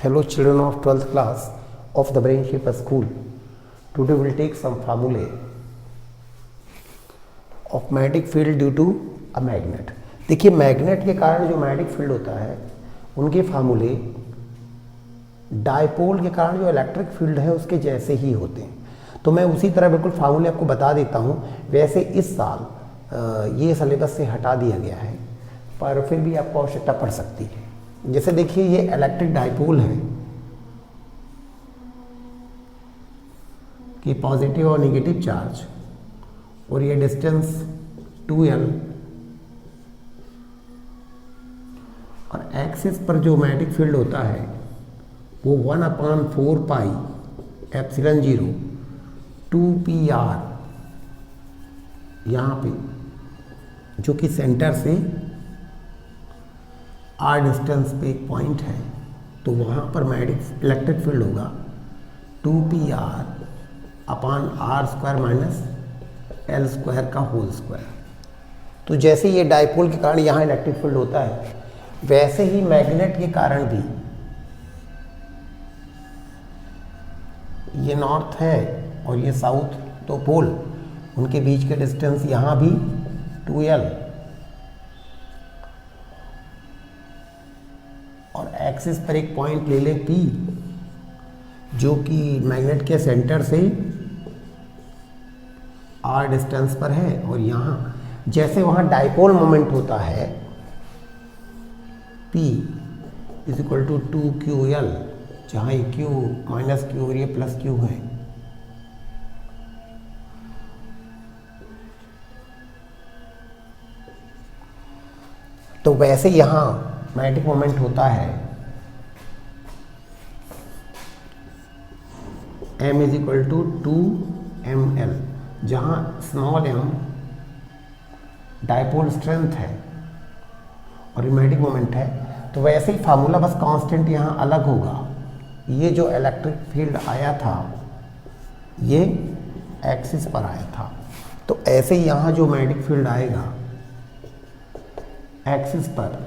Hello children of 12th class of the Brain Shaper School. Today we will take some formulae of magnetic field due to a magnet. देखिए magnet के कारण जो magnetic field होता है उनके फार्मूले dipole के कारण जो इलेक्ट्रिक फील्ड है उसके जैसे ही होते हैं। तो मैं उसी तरह बिल्कुल फार्मूले आपको बता देता हूँ। वैसे इस साल ये सिलेबस से हटा दिया गया है पर फिर भी आपको आवश्यकता पड़ सकती है। जैसे देखिए ये इलेक्ट्रिक डायपोल है कि पॉजिटिव और नेगेटिव चार्ज और ये डिस्टेंस 2l और एक्सिस पर जो मैग्नेटिक फील्ड होता है वो 1/4 पाई एप्सिलॉन 0 2pr यहाँ पे जो कि सेंटर से r डिस्टेंस पे एक पॉइंट है तो वहाँ पर मैग्नेटिक इलेक्ट्रिक फील्ड होगा 2pr अपान r² माइनस l² का होल स्क्वायर। तो जैसे ये डायपोल के कारण यहाँ इलेक्ट्रिक फील्ड होता है वैसे ही मैग्नेट के कारण भी ये नॉर्थ है और ये साउथ तो पोल उनके बीच के डिस्टेंस यहाँ भी 2l और एक्सिस पर एक पॉइंट ले लें P जो कि मैग्नेट के सेंटर से r डिस्टेंस पर है और यहाँ जैसे वहाँ डायपोल मोमेंट होता है P is equal to 2ql जहाँ ये q माइनस q और ये प्लस q है। तो वैसे यहाँ मैग्नेटिक मोमेंट होता है m is equal to 2ml जहाँ स्मॉल m डायपोल स्ट्रेंथ है और मैग्नेटिक मोमेंट है। तो वैसे ही फार्मूला बस कांस्टेंट यहाँ अलग होगा। ये जो इलेक्ट्रिक फील्ड आया था ये एक्सिस पर आया था तो ऐसे ही यहाँ जो मैग्नेटिक फील्ड आएगा एक्सिस पर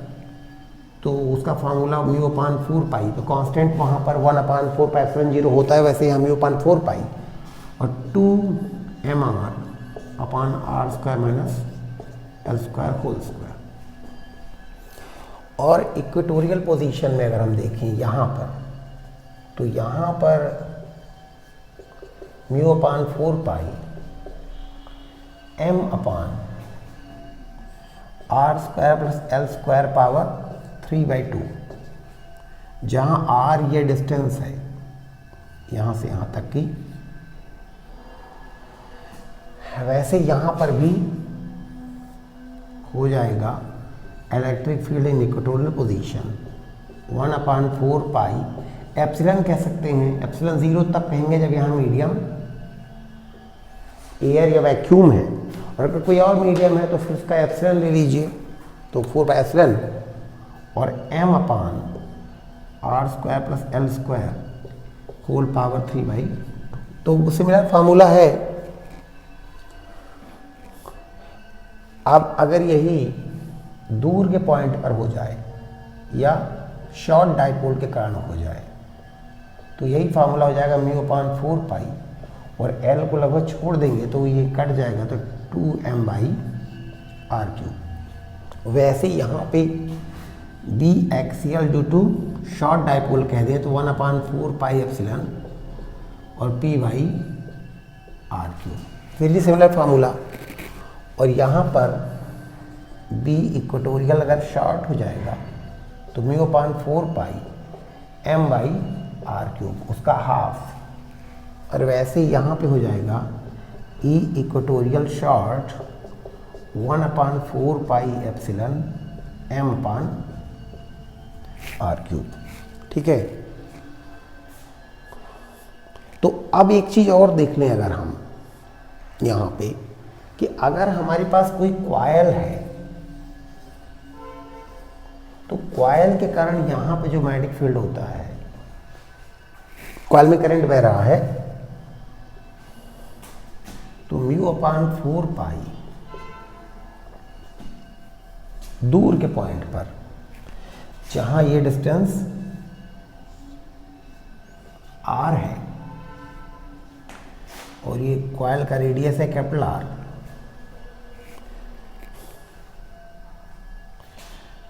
तो उसका फार्मूला μ/4 पाई। तो कांस्टेंट वहाँ पर 1/4 पाई एप्सिलॉन 0 होता है वैसे यहाँ μ/4 पाई और 2mr upon r² minus l² whole square. और इक्वेटोरियल पोजीशन में अगर हम देखें यहाँ पर तो यहाँ पर μ/4 पाई m upon r² plus l² power 3/2 जहाँ r ये डिस्टेंस है यहाँ से यहाँ तक की। वैसे यहाँ पर भी हो जाएगा इलेक्ट्रिक फील्ड इन इक्वेटोरियल पोजीशन 1/4 पाई एप्सिलॉन कह सकते हैं। एप्सिलॉन 0 तब कहेंगे जब यहाँ मीडियम एयर या वैक्यूम है और अगर कोई और मीडियम है तो फिर उसका एप्सिलॉन ले लीजिए तो 4 पाई एप्सिलॉन और m upon r² plus l² whole power 3/2। तो सिमिलर फार्मूला है। अब अगर यही दूर के पॉइंट पर हो जाए या शॉर्ट डायपोल के कारण हो जाए तो यही फार्मूला हो जाएगा μ/4 पाई और l को लगभग छोड़ देंगे तो ये कट जाएगा तो 2m/r³। वैसे यहाँ पे b axial due to short dipole कह दें तो 1/4 पाई एप्सिलॉन और p/r³। फिर भी सिमिलर फार्मूला। और यहाँ पर b इक्वेटोरियल अगर शॉर्ट हो जाएगा तो μ/4 पाई m/r³ उसका हाफ। और वैसे यहाँ पे हो जाएगा e equatorial short 1/4 pi epsilon m/r³। ठीक है। तो अब एक चीज़ और देख लें अगर हम यहाँ पे कि अगर हमारे पास कोई कॉइल है तो कॉइल के कारण यहाँ पे जो मैग्नेटिक फील्ड होता है कॉइल में करंट बह रहा है तो μ/4 पाई दूर के पॉइंट पर जहां ये डिस्टेंस R है और ये कॉइल का रेडियस है कैपिटल R,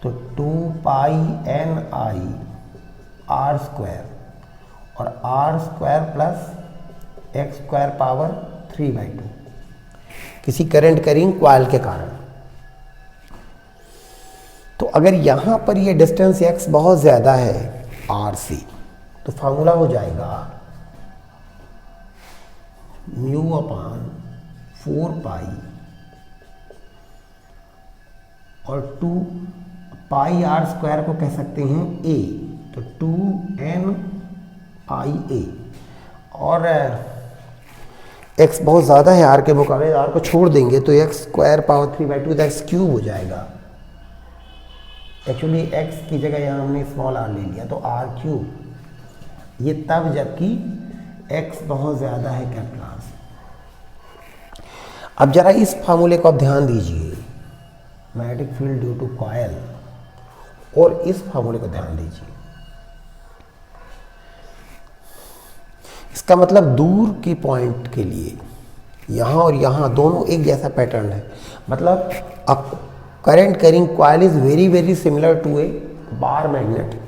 तो 2 pi N I R square और R square plus X square power 3/2 किसी करंट कैरिंग कॉइल के कारण। तो अगर यहाँ पर ये डिस्टेंस x बहुत ज़्यादा है r से, तो फार्मूला हो जाएगा म्यू अपान 4 पाई और 2 पाई आर स्क्वायर को कह सकते हैं a, तो 2n आई ए, और x बहुत ज़्यादा है r के मुकाबले, r को छोड़ देंगे तो x स्क्वायर पावर 3/2 तो x क्यूब हो जाएगा। एक्चुअली x की जगह यहाँ हमने स्मॉल r ले लिया तो r क्यूब, ये तब जबकि x बहुत ज़्यादा है कैपिटल R से। अब जरा इस फार्मूले को आप ध्यान दीजिए, magnetic field due to coil, और इस फार्मूले को ध्यान दीजिए। इसका मतलब दूर के पॉइंट के लिए यहाँ और यहाँ दोनों एक जैसा पैटर्न है, मतलब current carrying coil is very very similar to a bar magnet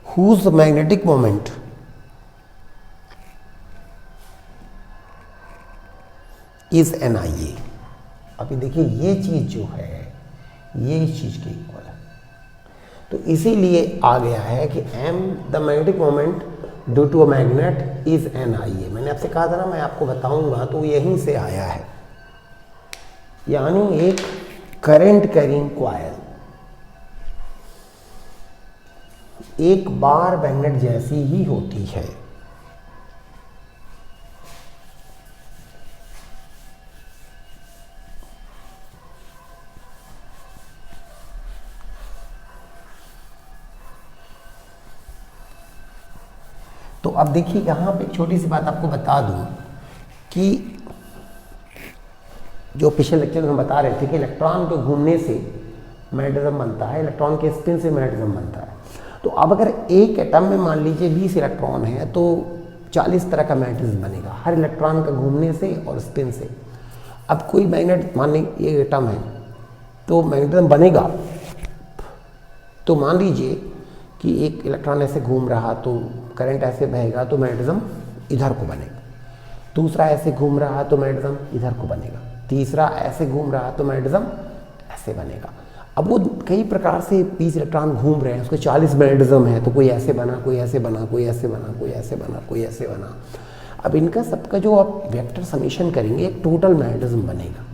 whose magnetic moment is N I A. अभी देखिए ये चीज जो है ये इस चीज के इक्वल है, तो इसीलिए आ गया है कि M the magnetic moment due to a magnet is N I A. मैंने आपसे कहा था ना, मैं आपको बताऊंगा, तो यहीं से आया है। यानी एक करंट कैरिंग कॉइल एक बार मैग्नेट जैसी ही होती है। तो अब देखिए यहाँ पे एक छोटी सी बात आपको बता दूं कि जो पिछले लेक्चर में हम बता रहे थे कि इलेक्ट्रॉन के घूमने से मैग्नेटिज्म बनता है, इलेक्ट्रॉन के स्पिन से मैग्नेटिज्म बनता है। तो अब अगर एक एटम में मान लीजिए 20 इलेक्ट्रॉन है तो 40 तरह का मैग्नेटिज्म बनेगा, हर इलेक्ट्रॉन का घूमने से और स्पिन से। अब कोई मैग्नेट, मान लीजिए ये एटम है तो मैग्नेटिज्म बनेगा, तो मान लीजिए कि एक इलेक्ट्रॉन ऐसे घूम रहा तो करंट ऐसे बहेगा तो मैग्नेटिज्म इधर को बनेगा, दूसरा ऐसे घूम रहा तो मैग्नेटिज्म इधर को बनेगा, तीसरा ऐसे घूम रहा तो मैग्नेटिज्म ऐसे बनेगा। अब वो कई प्रकार से 20 इलेक्ट्रॉन घूम रहे हैं, उसके 40 मैग्नेटिज्म है, तो कोई ऐसे बना, कोई ऐसे बना, कोई ऐसे बना, कोई ऐसे बना, कोई ऐसे बना। अब इनका सबका जो आप वेक्टर समीशन करेंगे एक टोटल मैग्नेटिज्म बनेगा,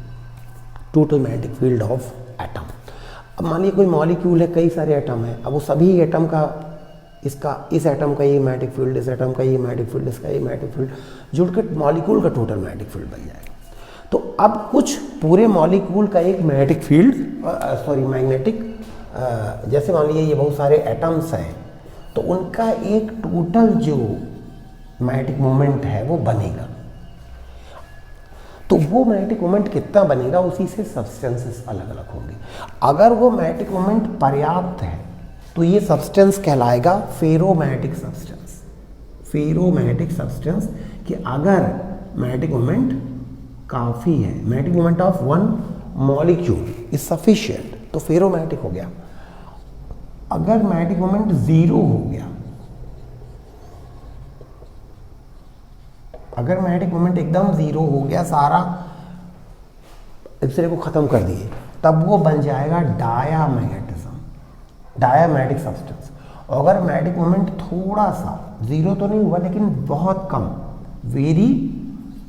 total magnetic field of atom. अब मान लीजिए कोई मॉलिक्यूल है, कई सारे एटम है, अब वो सभी एटम का इस एटम का ये मैग्नेटिक फील्ड, इस एटम का ये मैग्नेटिक फील्ड, इसका ये मैग्नेटिक फील्ड जुड़कर मॉलिक्यूल का टोटल मैग्नेटिक फील्ड बन जाएगा। तो अब कुछ पूरे मॉलिक्यूल का एक मैग्नेटिक फील्ड, मैग्नेटिक, जैसे मान लीजिए ये बहुत सारे एटम्स हैं तो उनका एक टोटल जो मैग्नेटिक मोमेंट है वो बनेगा। तो वो मैग्नेटिक मोमेंट कितना बनेगा उसी से सब्सटेंसेस अलग अलग होंगे। अगर वो मैग्नेटिक मोमेंट पर्याप्त है तो ये सब्सटेंस कहलाएगा फेरोमैग्नेटिक सब्सटेंस। फेरोमैग्नेटिक सब्सटेंस कि अगर मैग्नेटिक मोमेंट काफ़ी है, magnetic moment of one molecule is sufficient, तो फेरोमैग्नेटिक हो गया। अगर मैग्नेटिक मोमेंट 0 हो गया, अगर मैग्नेटिक मोमेंट एकदम 0 हो गया, सारा दूसरे को खत्म कर दिए, तब वो बन जाएगा डायामैग्नेटिज्म, डायामैग्नेटिक सब्सटेंस। अगर मैग्नेटिक मोमेंट थोड़ा सा 0 तो नहीं हुआ लेकिन बहुत कम, very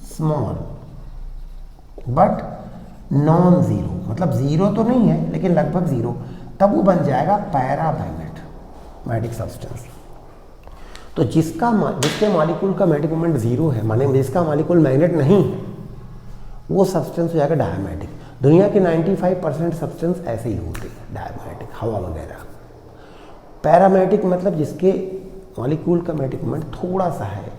small but non zero, मतलब 0 तो नहीं है लेकिन लगभग 0, तब वो बन जाएगा पैरामैग्नेटिक सब्सटेंस। तो जिसके मॉलिक्यूल का मैग्नेटिक मोमेंट 0 है, माने जिसका मॉलिक्यूल मैग्नेट नहीं है, वो सब्सटेंस हो जाएगा डायमैग्नेटिक। दुनिया के 95% सब्सटेंस ऐसे ही होते हैं डायमैग्नेटिक, हवा वगैरह। पैरामैग्नेटिक मतलब जिसके मॉलिक्यूल का मैग्नेटिक मोमेंट थोड़ा सा है,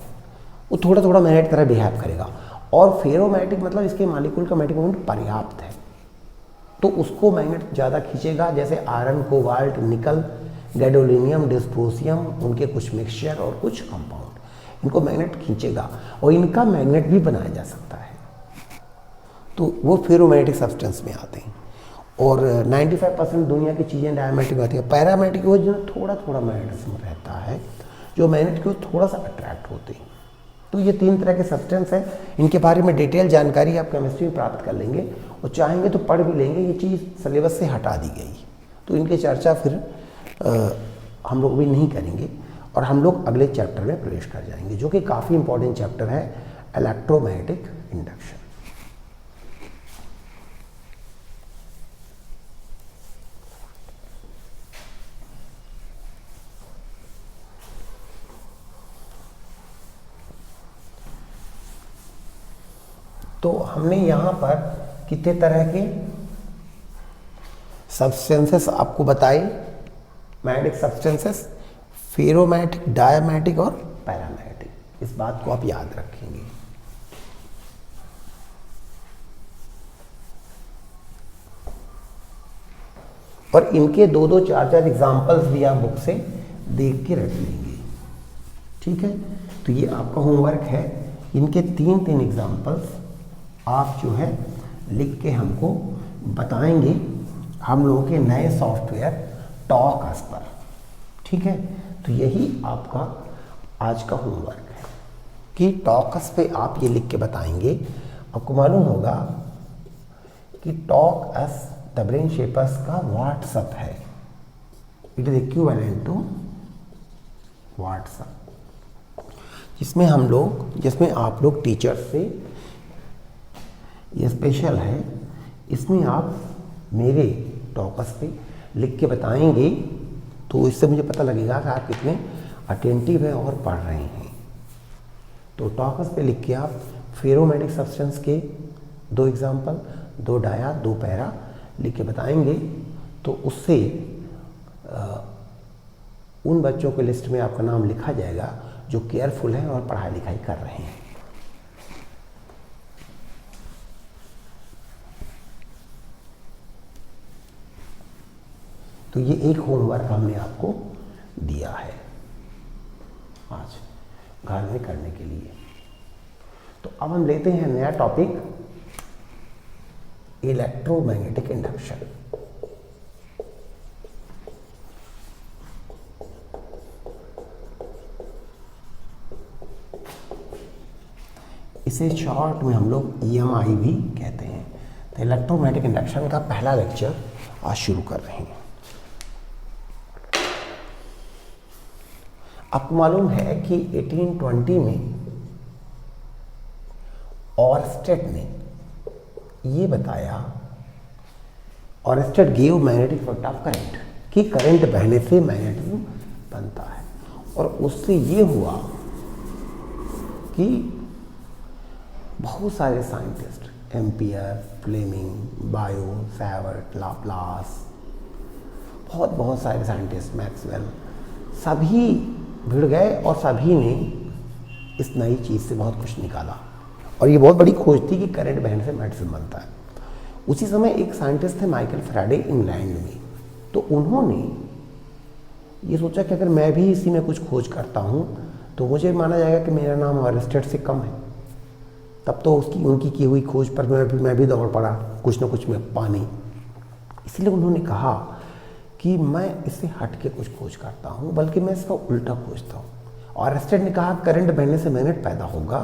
वो थोड़ा थोड़ा मैग्नेट की तरह बिहेव करेगा। और फेरोमैग्नेटिक मतलब इसके मॉलिक्यूल का मैग्नेटिक मोमेंट पर्याप्त है, तो उसको मैग्नेट ज़्यादा खींचेगा, जैसे आयरन, कोबाल्ट, निकल, गैडोलिनियम, डिस्प्रोसियम, उनके कुछ मिक्सचर और कुछ कंपाउंड। इनको मैग्नेट खींचेगा और इनका मैग्नेट भी बनाया जा सकता है, तो वो फेरोमैग्नेटिक सब्सटेंस में आते हैं। और 95% दुनिया की चीज़ें डायमैग्नेटिक होती है। पैरामैग्नेटिक वो जो थोड़ा थोड़ा मैग्नेटिज्म रहता है, जो मैग्नेट को थोड़ा सा अट्रैक्ट होते हैं। तो ये 3 तरह के सब्सटेंस हैं, इनके बारे में डिटेल जानकारी आप केमिस्ट्री में प्राप्त कर लेंगे और चाहेंगे तो पढ़ भी लेंगे। ये चीज़ सिलेबस से हटा दी गई, तो इनकी चर्चा फिर हम लोग भी नहीं करेंगे और हम लोग अगले चैप्टर में प्रवेश कर जाएंगे, जो कि काफ़ी इंपॉर्टेंट चैप्टर है, इलेक्ट्रोमैग्नेटिक इंडक्शन। तो हमने यहाँ पर कितने तरह के सब्सटेंसेस आपको बताए, मैग्नेटिक सब्सटेंसेस, फेरोमैग्नेटिक, डायमैग्नेटिक और पैरामैग्नेटिक। इस बात को आप याद रखेंगे। और इनके 2-2, 4-4 एग्जाम्पल्स भी आप बुक से देख के रख लेंगे, ठीक है। तो ये आपका होमवर्क है, इनके 3-3 एग्जाम्पल्स आप जो है लिख के हमको बताएंगे हम लोगों के नए सॉफ्टवेयर टॉकस पर, ठीक है। तो यही आपका आज का होमवर्क है कि टॉकस पे आप ये लिख के बताएंगे। आपको मालूम होगा कि टॉकस द ब्रेन शेपर्स का व्हाट्सअप है, it is equivalent to WhatsApp, जिसमें आप लोग टीचर से, ये स्पेशल है, इसमें आप मेरे टॉकस पे लिख के बताएंगे, तो इससे मुझे पता लगेगा कि आप कितने अटेंटिव हैं और पढ़ रहे हैं। तो टॉकस पे लिख के आप फेरोमैग्नेटिक सब्सटेंस के 2 एग्जाम्पल, 2 डाया, 2 पैरा लिख के बताएंगे, तो उससे उन बच्चों के लिस्ट में आपका नाम लिखा जाएगा जो केयरफुल हैं और पढ़ाई लिखाई कर रहे हैं। तो ये एक होमवर्क हमने आपको दिया है आज घर में करने के लिए। तो अब हम लेते हैं नया टॉपिक, इलेक्ट्रोमैग्नेटिक इंडक्शन। इसे शॉर्ट में हम लोग EMI भी कहते हैं। तो इलेक्ट्रोमैग्नेटिक इंडक्शन का पहला लेक्चर आज शुरू कर रहे हैं। आपको मालूम है कि 1820 में ऑरस्टेड ने ये बताया, ऑरस्टेड gave magnetic effect of current, कि करंट बहने से मैग्नेटिज्म बनता है। और उससे ये हुआ कि बहुत सारे scientist, Ampere, Fleming, Biot, Savart, Laplace, बहुत सारे साइंटिस्ट, मैक्सवेल, सभी भिड़ गए और सभी ने इस नई चीज़ से बहुत कुछ निकाला। और ये बहुत बड़ी खोज थी कि करंट बहने से मैग्नेटिज्म बनता है। उसी समय एक साइंटिस्ट थे माइकल फैराडे, इंग्लैंड में। तो उन्होंने ये सोचा कि अगर मैं भी इसी में कुछ खोज करता हूँ तो मुझे माना जाएगा कि मेरा नाम ऑरस्टेड से कम है। तब तो उनकी की हुई खोज पर मैं भी दौड़ पड़ा कुछ ना कुछ में पाने। इसलिए उन्होंने कहा कि मैं इससे हट के कुछ खोज करता हूँ, बल्कि मैं इसका उल्टा खोजता हूँ। ऑरस्टेड ने कहा करंट बहने से मैग्नेट पैदा होगा,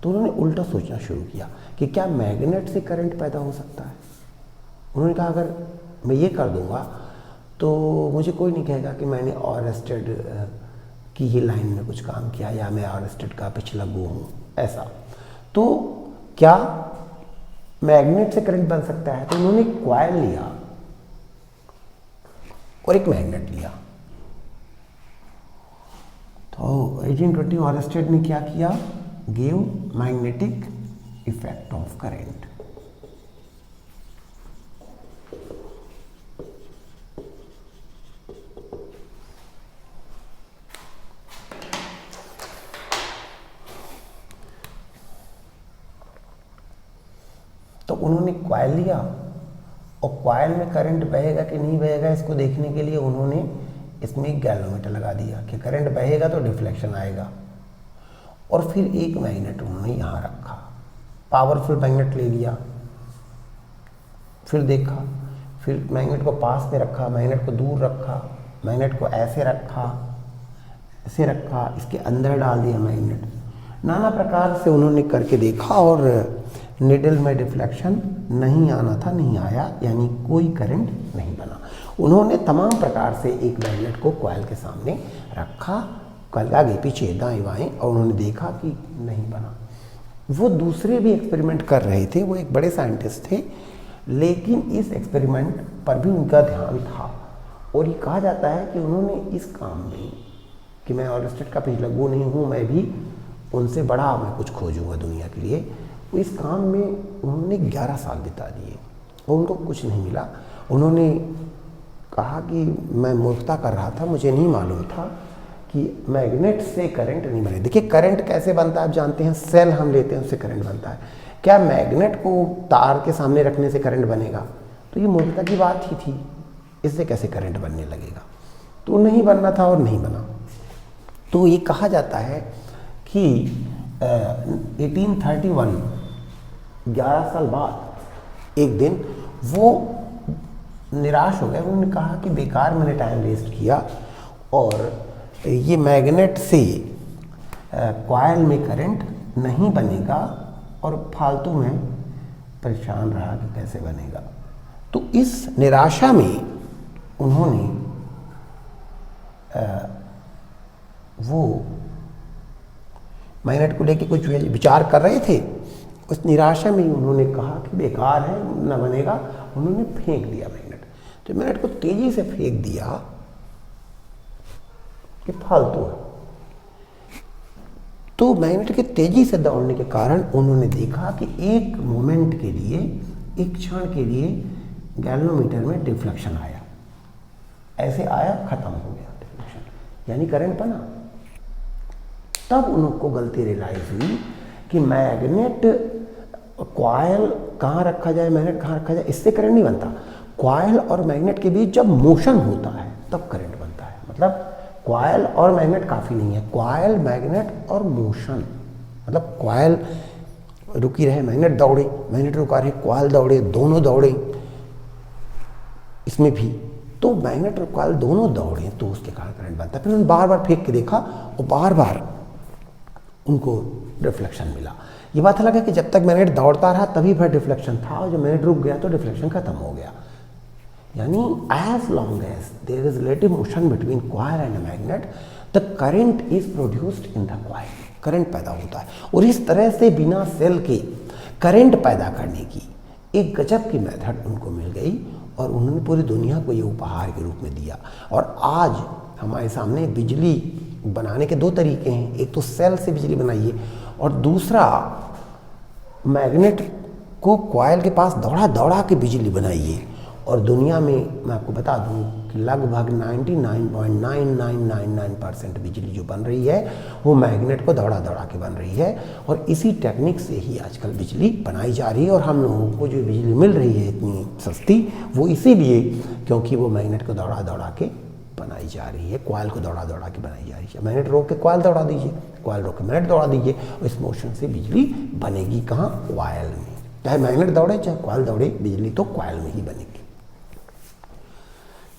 तो उन्होंने उल्टा सोचना शुरू किया कि क्या मैग्नेट से करंट पैदा हो सकता है। उन्होंने कहा अगर मैं ये कर दूंगा तो मुझे कोई नहीं कहेगा कि मैंने ऑरस्टेड की ही लाइन में कुछ काम किया या मैं ऑरस्टेड का पिछला गो हूँ, ऐसा। तो क्या मैग्नेट से करंट बन सकता है? तो उन्होंने कॉइल लिया और एक मैग्नेट लिया। तो 1820 ऑरस्टेड ने क्या किया, give magnetic effect of current. तो उन्होंने कॉइल लिया और कॉइल में करंट बहेगा कि नहीं बहेगा इसको देखने के लिए उन्होंने इसमें एक गैल्वेनोमीटर लगा दिया कि करंट बहेगा तो डिफ्लेक्शन आएगा। और फिर एक मैग्नेट उन्होंने यहाँ रखा, पावरफुल मैग्नेट ले लिया, फिर देखा, फिर मैग्नेट को पास में रखा, मैग्नेट को दूर रखा, मैग्नेट को ऐसे रखा, ऐसे रखा, इसके अंदर डाल दिया मैग्नेट। नाना प्रकार से उन्होंने करके देखा और निडल में डिफ्लेक्शन नहीं आना था, नहीं आया, यानी कोई करंट नहीं बना। उन्होंने तमाम प्रकार से एक मैग्नेट को कॉइल के सामने रखा, कॉइल आगे पीछे दाएं बाएं, और उन्होंने देखा कि नहीं बना। वो दूसरे भी एक्सपेरिमेंट कर रहे थे, वो एक बड़े साइंटिस्ट थे, लेकिन इस एक्सपेरिमेंट पर भी उनका ध्यान था। और ये कहा जाता है कि उन्होंने इस काम में, कि मैं ऑलस्टेट का पिछलग्गू नहीं हूँ, मैं भी उनसे बड़ा मैं कुछ खोजूंगा दुनिया के लिए, इस काम में उन्होंने 11 साल बिता दिए और उनको कुछ नहीं मिला। उन्होंने कहा कि मैं मूर्खता कर रहा था, मुझे नहीं मालूम था कि मैग्नेट से करंट नहीं बने। देखिए करंट कैसे बनता है आप जानते हैं, सेल हम लेते हैं उससे करंट बनता है, क्या मैग्नेट को तार के सामने रखने से करंट बनेगा? तो ये मूर्खता की बात ही थी, इससे कैसे करंट बनने लगेगा? तो नहीं बनना था और नहीं बना। तो ये कहा जाता है कि 1831 11 साल बाद एक दिन वो निराश हो गए। उन्होंने कहा कि बेकार मैंने टाइम वेस्ट किया और ये मैग्नेट से कॉइल में करंट नहीं बनेगा और फालतू में परेशान रहा कि कैसे बनेगा। तो इस निराशा में उन्होंने वो मैग्नेट को लेके कुछ विचार कर रहे थे, उस निराशा में उन्होंने कहा कि बेकार है, न बनेगा। उन्होंने फेंक दिया मैग्नेट। तो मैग्नेट को तेजी से फेंक दिया कि फालतू है। तो मैग्नेट के तेजी से दौड़ने के कारण उन्होंने देखा कि एक मोमेंट के लिए, एक क्षण के लिए गैल्वेनोमीटर में डिफ्लेक्शन आया, ऐसे आया, खत्म हो गया डिफ्लेक्शन, यानी करंट बना। तब उनको गलती रियलाइज हुई कि मैग्नेट कॉइल कहाँ रखा जाए, मैग्नेट कहाँ रखा जाए, इससे करंट नहीं बनता। कॉइल और मैग्नेट के बीच जब मोशन होता है तब करंट बनता है। मतलब कॉइल और मैग्नेट काफ़ी नहीं है, कॉइल, मैग्नेट और मोशन, मतलब कॉइल रुकी रहे, मैग्नेट दौड़े, मैग्नेट रुका रहे, कॉइल दौड़े, दोनों दौड़े, इसमें भी तो मैग्नेट और कॉइल दोनों दौड़े तो उसके कारण करंट बनता है। फिर उन्होंने बार बार फेंक के देखा और बार बार उनको डिफ्लेक्शन मिला। ये बात अलग है कि जब तक मैग्नेट दौड़ता रहा तभी फिर डिफ्लेक्शन था, और जब मैग्नेट रुक गया तो डिफ्लेक्शन खत्म हो गया। यानी as long as there is relative motion between coil and magnet the current is produced in the coil, current पैदा होता है। और इस तरह से बिना सेल के करंट पैदा करने की एक गजब की मेथड उनको मिल गई और उन्होंने पूरी दुनिया को ये उपहार के रूप में दिया। और आज हमारे सामने बिजली बनाने के दो तरीके हैं, एक तो सेल से बिजली बनाइए और दूसरा मैग्नेट को कॉइल के पास दौड़ा दौड़ा के बिजली बनाइए। और दुनिया में मैं आपको बता दूं कि लगभग 99.9999% बिजली जो बन रही है वो मैग्नेट को दौड़ा दौड़ा के बन रही है। और इसी टेक्निक से ही आजकल बिजली बनाई जा रही है। और हम लोगों को जो बिजली मिल रही है इतनी सस्ती, वो इसीलिए क्योंकि वो मैग्नेट को दौड़ा दौड़ा के बनाई जा रही है, कॉइल को दौड़ा दौड़ा के बनाई जा रही है। मैग्नेट रोक के कॉइल दौड़ा दीजिए, कॉइल रोक के मैग्नेट दौड़ा दीजिए, और इस मोशन से बिजली बनेगी कहाँ? कॉइल में। चाहे मैग्नेट दौड़े चाहे कॉइल दौड़े, बिजली तो कॉइल में ही बनेगी।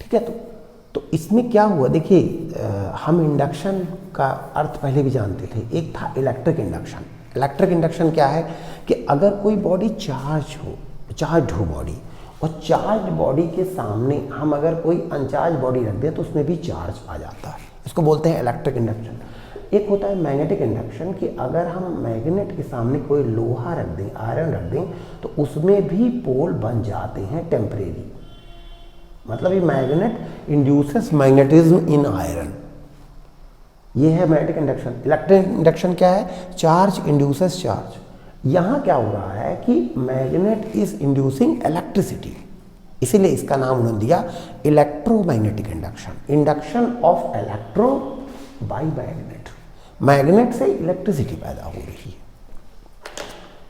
ठीक है, तो इसमें क्या हुआ, देखिए हम इंडक्शन का अर्थ पहले भी जानते थे। एक था इलेक्ट्रिक इंडक्शन। इलेक्ट्रिक इंडक्शन क्या है कि अगर कोई बॉडी चार्ज हो बॉडी, और चार्ज बॉडी के सामने हम अगर कोई अनचार्ज बॉडी रख दें तो उसमें भी चार्ज आ जाता है, इसको बोलते हैं इलेक्ट्रिक इंडक्शन। एक होता है मैग्नेटिक इंडक्शन कि अगर हम मैग्नेट के सामने कोई लोहा रख दें, आयरन रख दें, तो उसमें भी पोल बन जाते हैं टेम्परेरी। मतलब ये magnet induces magnetism in iron, ये है मैग्नेटिक इंडक्शन। इलेक्ट्रिक इंडक्शन क्या है? Charge induces charge. यहाँ क्या हो रहा है कि मैग्नेट इज इंड्यूसिंग इलेक्ट्रिसिटी, इसीलिए इसका नाम उन्होंने दिया electromagnetic induction, induction of electron by magnet. Magnet से इलेक्ट्रिसिटी पैदा हो रही है।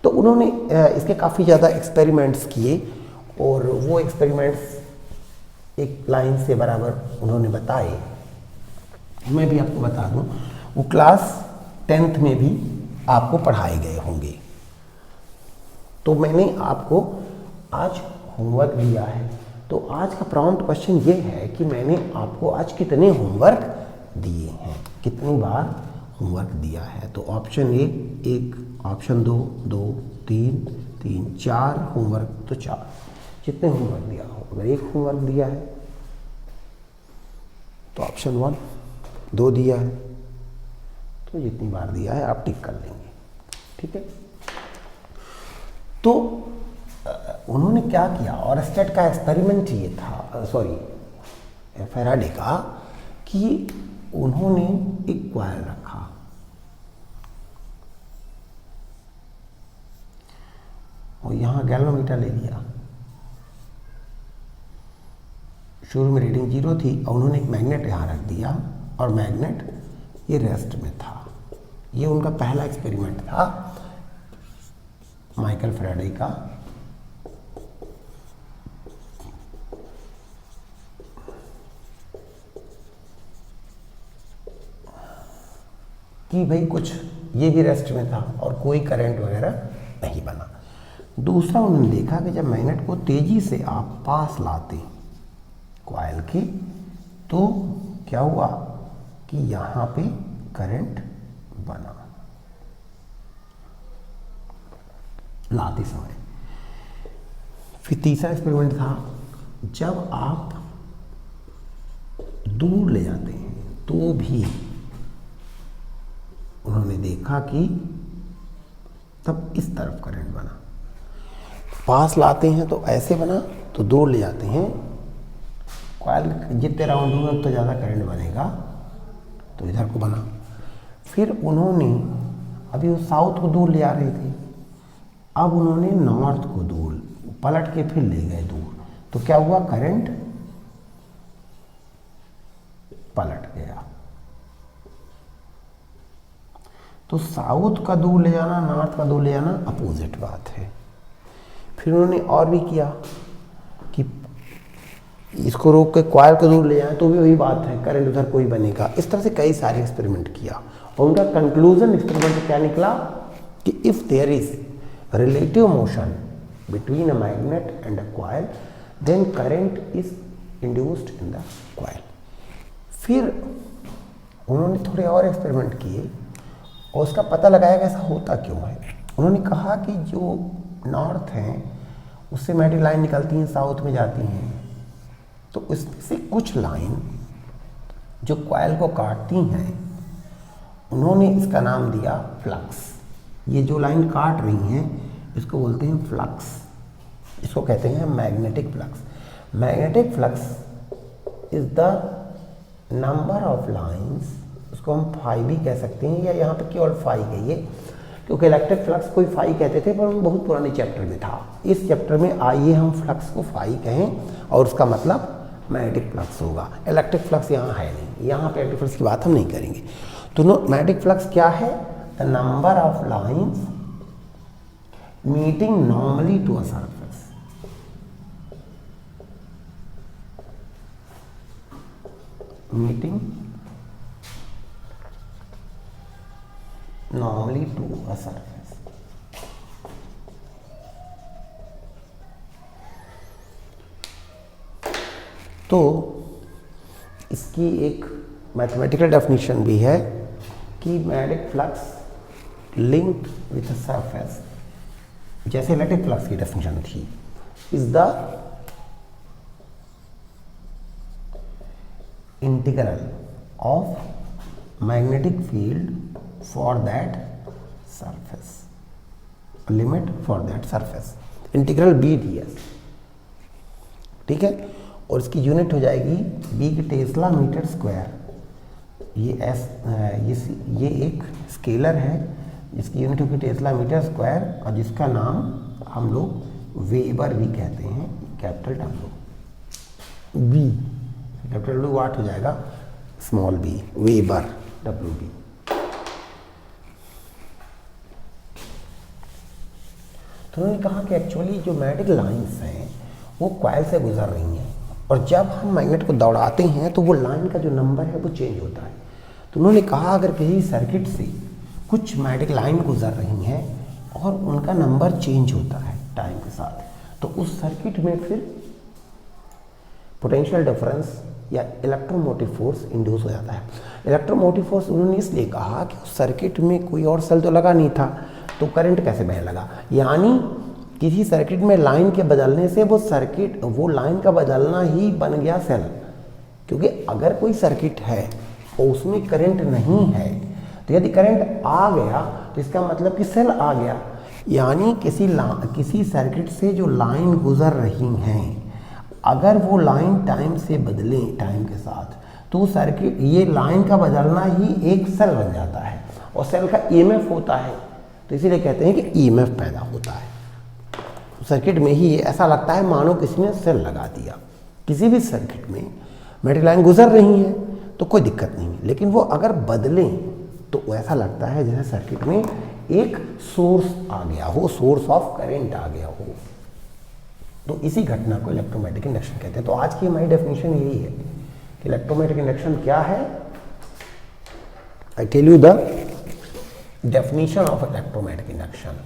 तो उन्होंने इसके काफ़ी ज़्यादा एक्सपेरिमेंट्स किए और वो एक्सपेरिमेंट्स एक लाइन से बराबर उन्होंने बताए। मैं भी आपको बता दूं, वो क्लास 10th में भी आपको पढ़ाए गए होंगे। तो मैंने आपको आज होमवर्क दिया है। तो आज का प्रॉम्प्ट क्वेश्चन ये है कि मैंने आपको आज कितने होमवर्क दिए हैं, कितनी बार होमवर्क दिया है। तो ऑप्शन ए 1, ऑप्शन 2 2, 3 3, 4 होमवर्क तो 4। जितने होमवर्क दिया हो, अगर 1 होमवर्क दिया है तो ऑप्शन 1, 2 दिया है तो जितनी बार दिया है आप टिक कर लेंगे। ठीक है। तो उन्होंने क्या किया, ऑरस्टेड का एक्सपेरिमेंट ये था, फैराडे का, कि उन्होंने एक कॉइल रखा और यहाँ गैल्वेनोमीटर ले लिया। शुरू में रीडिंग 0 थी और उन्होंने एक मैग्नेट यहाँ रख दिया और मैग्नेट ये रेस्ट में था। ये उनका पहला एक्सपेरिमेंट था माइकल फैराडे का। कि भाई कुछ ये भी रेस्ट में था और कोई करंट वगैरह नहीं बना। दूसरा उन्होंने देखा कि जब मैग्नेट को तेजी से आप पास लाते कॉइल के तो क्या हुआ कि यहाँ पे करंट बना लाते समय। फिर तीसरा एक्सपेरिमेंट था, जब आप दूर ले जाते हैं तो भी उन्होंने देखा कि तब इस तरफ करंट बना। पास लाते हैं तो ऐसे बना, तो दूर ले जाते हैं कॉइल जितने राउंड होंगे उतना ज़्यादा करंट बनेगा, तो इधर को बना। फिर उन्होंने अभी वो साउथ को दूर ले आ रहे थे, अब उन्होंने नॉर्थ को दूर पलट के फिर ले गए दूर, तो क्या हुआ, करंट पलट गया। तो साउथ का दूर ले जाना, नॉर्थ का दूर ले जाना अपोजिट बात है। फिर उन्होंने और भी किया कि इसको रोक के कॉइल को दूर ले जाए तो भी वही बात है, करंट उधर कोई बनेगा। इस तरह से कई सारे एक्सपेरिमेंट किया और उनका कंक्लूजन एक्सपेरिमेंट क्या निकला कि if there is relative motion between a magnet and a coil then current is induced in the coil. फिर उन्होंने थोड़े और एक्सपेरिमेंट किए और उसका पता लगाया कि ऐसा होता क्यों है। उन्होंने कहा कि जो नॉर्थ हैं उससे मैग्नेटिक लाइन निकलती हैं, साउथ में जाती हैं, तो उसमें से कुछ लाइन जो कॉइल को काटती हैं उन्होंने इसका नाम दिया फ्लक्स। ये जो लाइन काट रही हैं इसको बोलते हैं फ्लक्स, इसको कहते हैं magnetic flux. Magnetic flux is the number of lines, उसको हम फाई भी कह सकते हैं, या यहाँ पे केवल फाई कहिए, क्योंकि इलेक्ट्रिक फ्लक्स कोई फाई कहते थे पर वो बहुत पुराने चैप्टर में था। इस चैप्टर में आइए हम फ्लक्स को फाई कहें और उसका मतलब मैग्नेटिक फ्लक्स होगा। इलेक्ट्रिक फ्लक्स यहाँ है नहीं, यहाँ पे इलेक्ट्रिक फ्लक्स की बात हम नहीं करेंगे। तो मैग्नेटिक फ्लक्स क्या है, the number of lines meeting normally to a surface. Meeting normally to a surface। तो इसकी एक मैथमेटिकल डेफिनेशन भी है कि magnetic flux linked with a surface, जैसे इलेक्ट्रिक फ्लक्स की डेफिनेशन थी, is the integral of magnetic field for that surface, limit for that surface, integral B D S. ठीक है, और इसकी यूनिट हो जाएगी बी की टेस्ला मीटर स्क्वायर। ये एस ये एक स्केलर है जिसकी यूनिट होगी टेस्ला मीटर स्क्वायर और जिसका नाम हम लोग वेबर भी कहते हैं, capital W. B capital W वाट हो जाएगा small B, weber W B. तो उन्होंने कहा कि एक्चुअली जो मैग्नेटिक लाइंस हैं वो कॉइल से गुजर रही हैं और जब हम मैग्नेट को दौड़ाते हैं तो वो लाइन का जो नंबर है वो चेंज होता है। तो उन्होंने कहा अगर किसी सर्किट से कुछ मैग्नेटिक लाइन गुजर रही हैं और उनका नंबर चेंज होता है टाइम के साथ, तो उस सर्किट में फिर पोटेंशियल डिफरेंस या इलेक्ट्रोमोटिव फोर्स इंड्यूस हो जाता है। इलेक्ट्रोमोटिव फोर्स उन्होंने इसलिए कहा कि उस सर्किट में कोई और सेल तो लगा नहीं था, तो करंट कैसे बहने लगा, यानी किसी सर्किट में लाइन के बदलने से वो लाइन का बदलना ही बन गया सेल। क्योंकि अगर कोई सर्किट है और उसमें करंट नहीं है, तो यदि करंट आ गया तो इसका मतलब कि सेल आ गया। यानी किसी सर्किट से जो लाइन गुजर रही हैं, अगर वो लाइन टाइम से बदले टाइम के साथ, तो सर्किट ये लाइन का बदलना ही एक सेल बन जाता है और सेल का ईएमएफ होता है, तो इसीलिए कहते हैं कि ईएमएफ पैदा होता है सर्किट में ही। ऐसा लगता है मानो किसी ने सेल लगा दिया। किसी भी सर्किट में मैग्नेटिक लाइन गुजर रही है तो कोई दिक्कत नहीं, लेकिन वो अगर बदलें तो ऐसा लगता है जैसे सर्किट में एक सोर्स आ गया हो, सोर्स ऑफ करंट आ गया हो। तो इसी घटना को इलेक्ट्रोमैग्नेटिक इंडक्शन कहते हैं। तो आज की हमारी डेफिनेशन यही है कि इलेक्ट्रोमैग्नेटिक इंडक्शन क्या है। I tell you the definition of electromagnetic induction.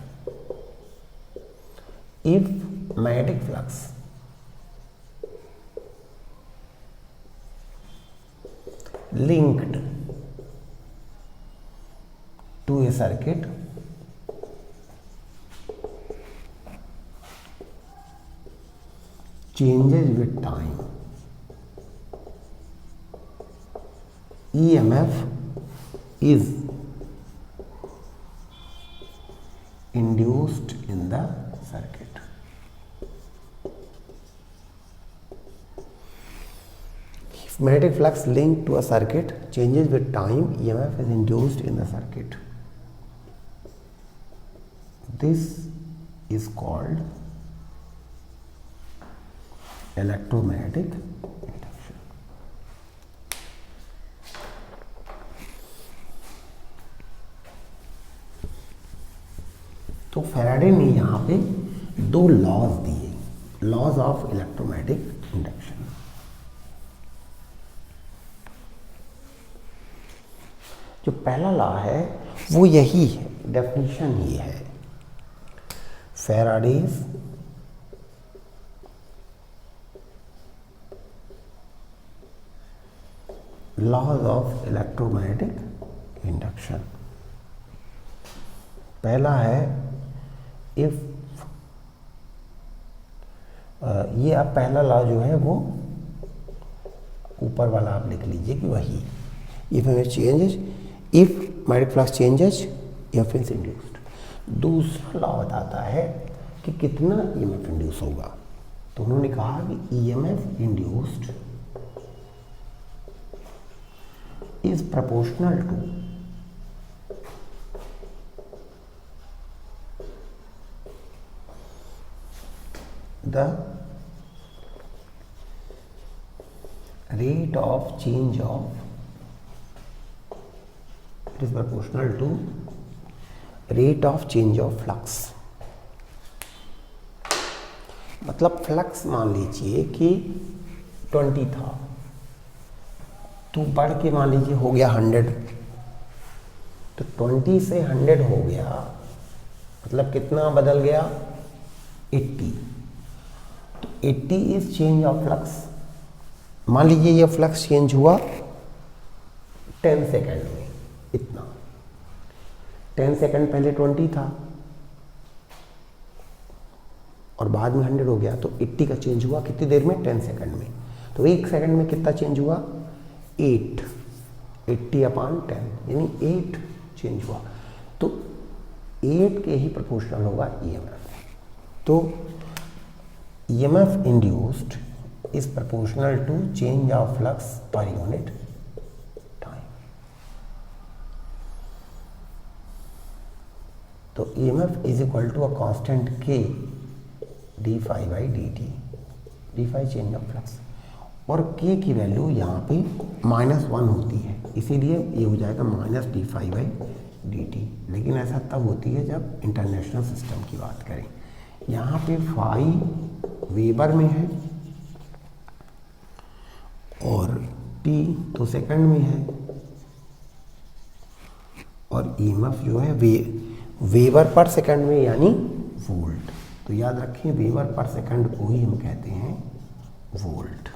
If magnetic flux linked to a circuit changes with time, EMF is induced in the circuit. Magnetic flux linked to a circuit changes with time, EMF is induced in the circuit. This is called electromagnetic induction. तो Faraday ने यहाँ पे दो laws दिए, laws of electromagnetic induction. जो पहला law है वो यही है, डेफिनेशन ही है, Faraday's laws of electromagnetic induction. पहला है इफ ये अब पहला लॉ जो है वो ऊपर वाला आप लिख लीजिए कि वही, if changes, if magnetic flux changes, EMF is induced. दूसरा लॉ बताता है कि कितना EMF इंड्यूस होगा। तो उन्होंने कहा कि EMF induced is proportional to the rate of change of, it is proportional to rate of change of flux। मतलब फ्लक्स मान लीजिए कि 20 था, तो बढ़ के मान लीजिए हो गया 100, तो 20 से 100 हो गया, मतलब कितना बदल गया 80। तो 80 इज चेंज ऑफ फ्लक्स। मान लीजिए ये फ्लक्स चेंज हुआ 10 सेकेंड में, इतना 10 सेकेंड पहले 20 था और बाद में 100 हो गया, तो 80 का चेंज हुआ कितनी देर में, 10 सेकेंड में। तो 1 सेकेंड में कितना चेंज हुआ, 8, 80/10 यानी 8 चेंज हुआ। तो 8 के ही प्रोपोर्शनल होगा EMF। तो EMF induced is proportional to change of flux per unit time। तो EMF is equal to a constant K d phi by dt, d phi change of flux, और K की value यहाँ पे -1 होती है, इसीलिए ये हो जाएगा -d phi by dt। लेकिन ऐसा तब होती है जब इंटरनेशनल सिस्टम की बात करें। यहाँ पे फाई वेबर में है और T तो सेकंड में है, और ईएमएफ जो है वेबर पर सेकंड में यानी वोल्ट। तो याद रखें वेबर पर सेकंड को ही हम कहते हैं वोल्ट।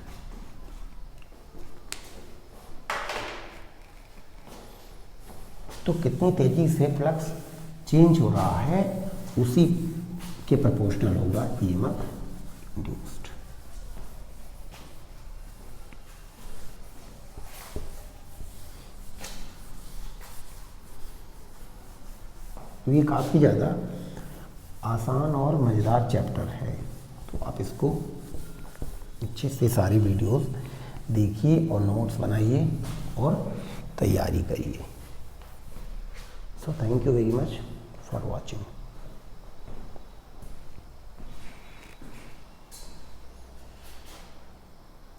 तो कितनी तेजी से फ्लक्स चेंज हो रहा है उसी के प्रोपोर्शनल होगा ईएमएफ इंड्यूस्ड। ये काफ़ी ज़्यादा आसान और मज़ेदार चैप्टर है, तो आप इसको अच्छे से सारी वीडियोस देखिए और नोट्स बनाइए और तैयारी करिए। So thank you very much for watching.